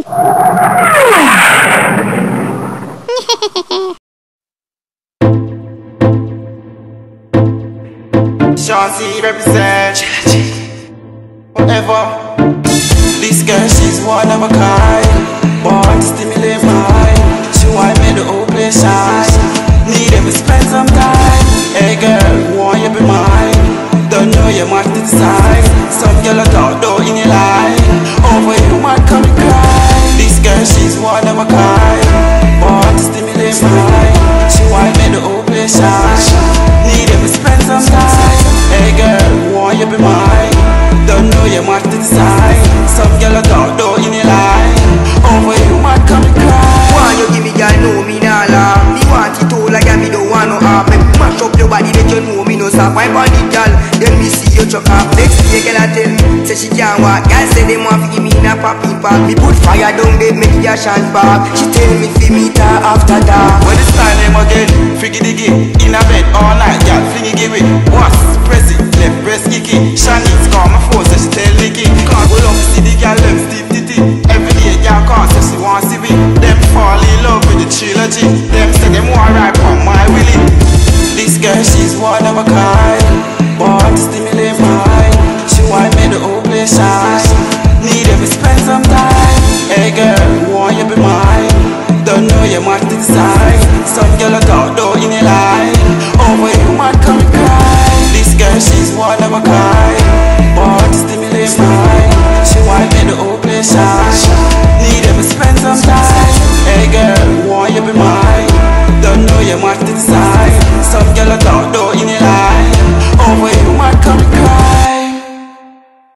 Shanti represent whatever. This girl, she's one of a kind, born to stimulate mine. She want me the whole place shine. Need to spend some time. Hey girl, want you be mine? Don't know you might decide. Some girl I thought though in your life, over you might come and cry. This girl, she's one of a kind, born to stimulate mine. She want me the whole place shine. Need to spend some time. Hey girl, want you be mine? Don't know you might decide. Some girl I thought though in your life, over you might come and cry. Why you give me girl know me nah laugh? Me want it all like me don't want no half. Me mash up your body let you know me no stop. Why on it girl? Then me see you chuck up. Next day girl I tell me say she can't walk. Girl say them want to give me in a poppy pack. Me put fire down there make your chance back. She tell me fi meet her after dark. When it's time them again, freaky diggy in a bed all night, girl flingy give it. What's press it, left breast kicky. Shanice call my phone so she tell Nicky. Can't go love see the girl left stiff titty. Every day girl call so she want see me. Them fall in love with the trilogy. Them say them want ride on my willy. This girl she's one of a kind, born to stimulate mine. She want me the whole place shine. Need to spend some time. Hey girl, want you be mine? Don't know you might decide. Some girl I thought though in your life, over you might come and cry. This girl she's one of a kind,